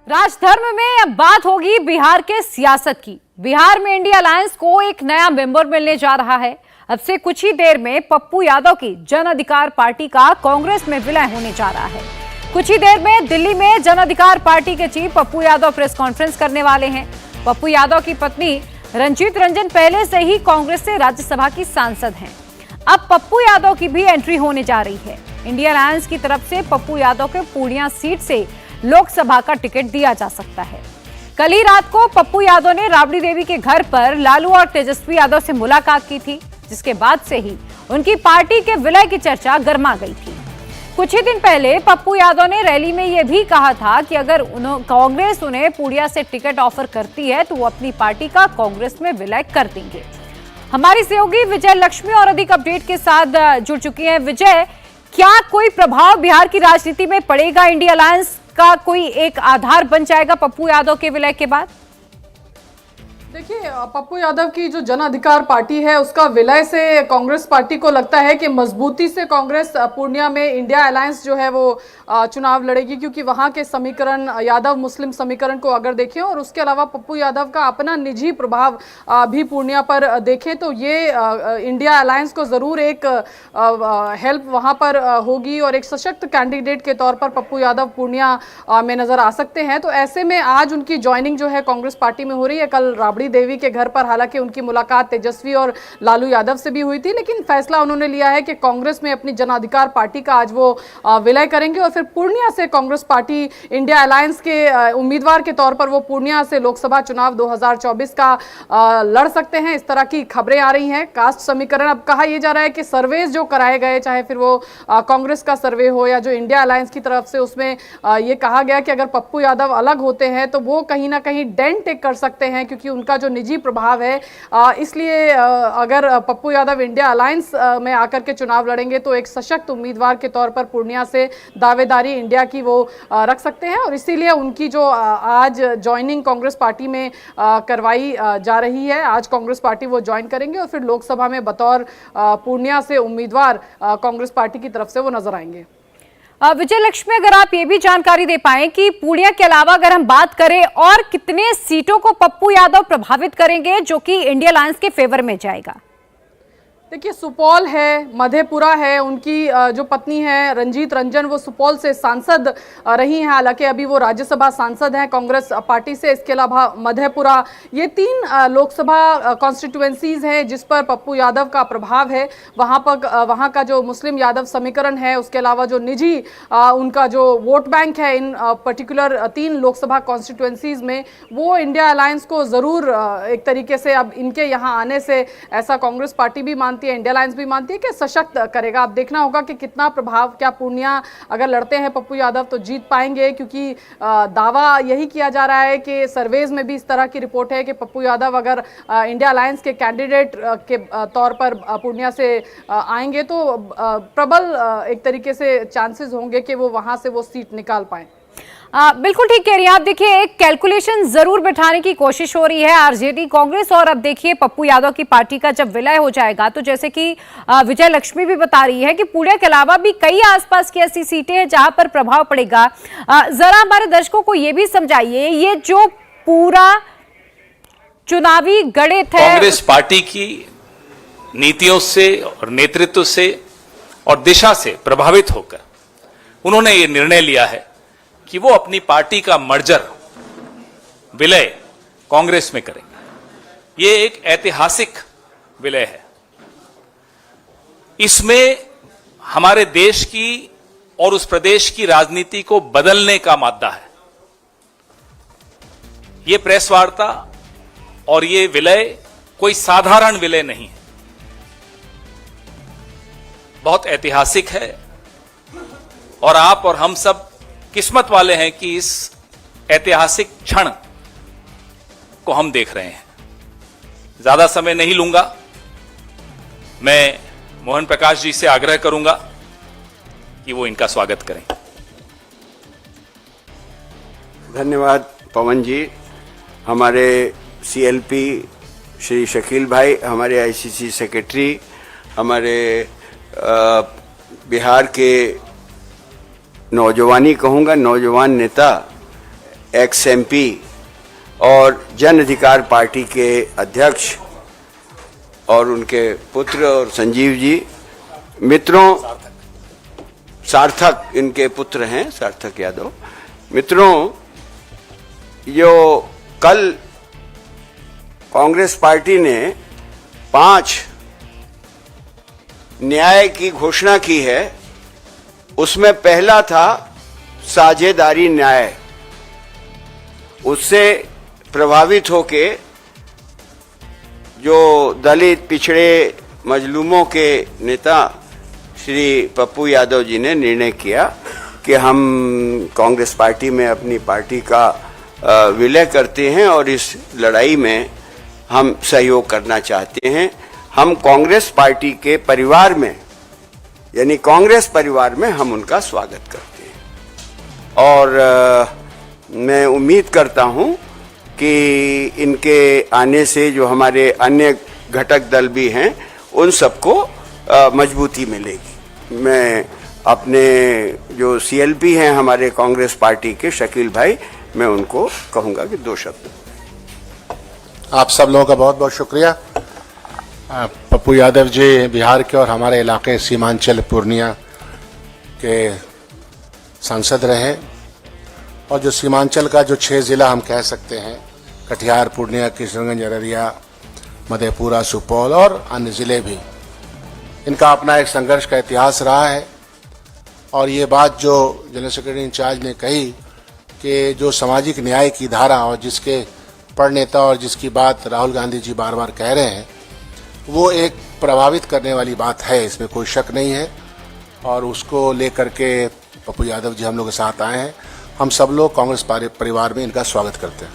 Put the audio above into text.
राजधर्म में अब बात होगी बिहार के सियासत की। बिहार में इंडिया अलायंस को एक नया मेंबर मिलने जा रहा है। अब से कुछ ही देर में पप्पू यादव की जन अधिकार पार्टी का कांग्रेस में विलय होने जा रहा है। कुछ ही देर में दिल्ली में जन अधिकार पार्टी के chief Pappu Yadav press conference करने वाले हैं। पप्पू यादव की पत्नी रंजीत रंजन पहले से ही कांग्रेस से राज्यसभा की सांसद हैं। अब पप्पू यादव की भी एंट्री होने जा रही है। इंडिया अलायंस की तरफ से पप्पू यादव के पूर्णिया सीट से लोकसभा का टिकट दिया जा सकता है। कल ही रात को पप्पू यादव ने राबड़ी देवी के घर पर लालू और तेजस्वी यादव से मुलाकात की थी, जिसके बाद से ही उनकी पार्टी के विलय की चर्चा गर्मा गई थी। कुछ ही दिन पहले पप्पू यादव ने रैली में यह भी कहा था कि अगर कांग्रेस उन्हें पूर्णिया से टिकट ऑफर करती है तो वो अपनी पार्टी का कांग्रेस में विलय कर देंगे। हमारी सहयोगी विजय लक्ष्मी और अधिक अपडेट के साथ जुड़ चुकी हैं। विजय, क्या कोई प्रभाव बिहार की राजनीति में पड़ेगा? इंडिया अलायंस का कोई एक आधार बन जाएगा पप्पू यादव के विलय के बाद? देखिए, पप्पू यादव की जो जन अधिकार पार्टी है उसका विलय से कांग्रेस पार्टी को लगता है कि मजबूती से कांग्रेस पूर्णिया में इंडिया अलायंस जो है वो चुनाव लड़ेगी, क्योंकि वहां के समीकरण यादव मुस्लिम समीकरण को अगर देखें और उसके अलावा पप्पू यादव का अपना निजी प्रभाव भी पूर्णिया पर देखें तो ये इंडिया अलायंस को ज़रूर एक हेल्प वहां पर होगी और एक सशक्त कैंडिडेट के तौर पर पप्पू यादव पूर्णिया में नजर आ सकते हैं। तो ऐसे में आज उनकी ज्वाइनिंग जो है कांग्रेस पार्टी में हो रही है। कल राबड़ी देवी के घर पर हालांकि उनकी मुलाकात तेजस्वी और लालू यादव से भी हुई थी, लेकिन फैसला उन्होंने लिया है कि कांग्रेस में अपनी जन अधिकार पार्टी का आज वो विलय करेंगे और फिर पूर्णिया से कांग्रेस पार्टी इंडिया अलायंस के उम्मीदवार के तौर पर वो पूर्णिया से लोकसभा चुनाव 2024 का लड़ सकते हैं। इस तरह की खबरें आ रही हैं। कास्ट समीकरण, अब कहा यह जा रहा है कि सर्वेज जो कराए गए, चाहे फिर वो कांग्रेस का सर्वे हो या जो इंडिया अलायंस की तरफ से, उसमें यह कहा गया कि अगर पप्पू यादव अलग होते हैं तो वो कहीं ना कहीं डेंट टेक कर सकते हैं, क्योंकि उनका जो निजी प्रभाव है, इसलिए अगर पप्पू यादव इंडिया अलायंस में आकर के चुनाव लड़ेंगे तो एक सशक्त उम्मीदवार के तौर पर पूर्णिया से दावेदारी इंडिया की वो रख सकते हैं और इसीलिए उनकी जो आज ज्वाइनिंग कांग्रेस पार्टी में करवाई जा रही है। आज कांग्रेस पार्टी वो ज्वाइन करेंगे और फिर लोकसभा में बतौर पूर्णिया से उम्मीदवार कांग्रेस पार्टी की तरफ से वो नजर आएंगे। विजय लक्ष्मी, अगर आप ये भी जानकारी दे पाएं कि पूर्णिया के अलावा अगर हम बात करें और कितने सीटों को पप्पू यादव प्रभावित करेंगे जो कि इंडिया अलायंस के फेवर में जाएगा? देखिए, सुपौल है, मधेपुरा है, उनकी जो पत्नी है रंजीत रंजन वो सुपौल से सांसद रही हैं, हालांकि अभी वो राज्यसभा सांसद हैं कांग्रेस पार्टी से। इसके अलावा मधेपुरा, ये 3 लोकसभा कॉन्स्टिट्यूएंसीज हैं जिस पर पप्पू यादव का प्रभाव है। वहाँ का जो मुस्लिम यादव समीकरण है, उसके अलावा जो निजी उनका जो वोट बैंक है इन पर्टिकुलर 3 लोकसभा कॉन्स्टिट्यूएंसीज में, वो इंडिया अलायंस को ज़रूर एक तरीके से अब इनके यहाँ आने से, ऐसा कांग्रेस पार्टी भी मानती है, इंडिया अलायंस भी मानती है कि सशक्त करेगा। अब देखना होगा कि कितना प्रभाव, क्या पूर्णिया अगर लड़ते हैं पप्पू यादव तो जीत पाएंगे, क्योंकि दावा यही किया जा रहा है कि सर्वेज में भी इस तरह की रिपोर्ट है कि पप्पू यादव अगर इंडिया अलायंस के कैंडिडेट के तौर पर पूर्णिया से आएंगे तो प्रबल एक तरीके से चांसेस होंगे कि वो वहां से वो सीट निकाल पाए। बिल्कुल ठीक कह रही हैं आप। देखिए, एक कैलकुलेशन जरूर बिठाने की कोशिश हो रही है आरजेडी कांग्रेस, और अब देखिए पप्पू यादव की पार्टी का जब विलय हो जाएगा तो जैसे कि विजय लक्ष्मी भी बता रही है कि पूर्णिया के अलावा भी कई आसपास की ऐसी सीटें हैं जहां पर प्रभाव पड़ेगा। जरा हमारे दर्शकों को यह भी समझाइए, ये जो पूरा चुनावी गणित है कांग्रेस पार्टी की नीतियों से और नेतृत्व से और दिशा से प्रभावित होकर उन्होंने ये निर्णय लिया है कि वो अपनी पार्टी का मर्जर, विलय कांग्रेस में करेंगे। ये एक ऐतिहासिक विलय है। इसमें हमारे देश की और उस प्रदेश की राजनीति को बदलने का मादा है। ये प्रेस वार्ता और ये विलय कोई साधारण विलय नहीं है, बहुत ऐतिहासिक है और आप और हम सब किस्मत वाले हैं कि इस ऐतिहासिक क्षण को हम देख रहे हैं। ज्यादा समय नहीं लूंगा, मैं मोहन प्रकाश जी से आग्रह करूंगा कि वो इनका स्वागत करें। धन्यवाद पवन जी। हमारे सीएलपी श्री शकील भाई, हमारे आईसीसी सेक्रेटरी, हमारे बिहार के नौजवानी कहूँगा, नौजवान नेता एक्स एमपी और जन अधिकार पार्टी के अध्यक्ष और उनके पुत्र और संजीव जी, मित्रों, सार्थक इनके पुत्र हैं, सार्थक यादव। मित्रों, जो कल कांग्रेस पार्टी ने 5 न्याय की घोषणा की है, उसमें पहला था साझेदारी न्याय। उससे प्रभावित होके जो दलित पिछड़े मजलूमों के नेता श्री पप्पू यादव जी ने निर्णय किया कि हम कांग्रेस पार्टी में अपनी पार्टी का विलय करते हैं और इस लड़ाई में हम सहयोग करना चाहते हैं। हम कांग्रेस पार्टी के परिवार में, यानी कांग्रेस परिवार में हम उनका स्वागत करते हैं और मैं उम्मीद करता हूं कि इनके आने से जो हमारे अन्य घटक दल भी हैं उन सबको मजबूती मिलेगी। मैं अपने जो सीएलपी हैं हमारे कांग्रेस पार्टी के शकील भाई, मैं उनको कहूंगा कि 2 शब्द। आप सब लोगों का बहुत बहुत शुक्रिया। पप्पू यादव जी बिहार के और हमारे इलाके सीमांचल पूर्णिया के सांसद रहे और जो सीमांचल का जो 6 जिला हम कह सकते हैं, कटिहार, पूर्णिया, किशनगंज, अररिया, मधेपुरा, सुपौल और अन्य जिले भी, इनका अपना एक संघर्ष का इतिहास रहा है। और ये बात जो जनरल सेक्रेटरी इंचार्ज ने कही कि जो सामाजिक न्याय की धारा और जिसके प्रणेता और जिसकी बात राहुल गांधी जी बार बार कह रहे हैं, वो एक प्रभावित करने वाली बात है, इसमें कोई शक नहीं है। और उसको लेकर के पप्पू यादव जी हम लोग के साथ आए हैं। हम सब लोग कांग्रेस परिवार में इनका स्वागत करते हैं।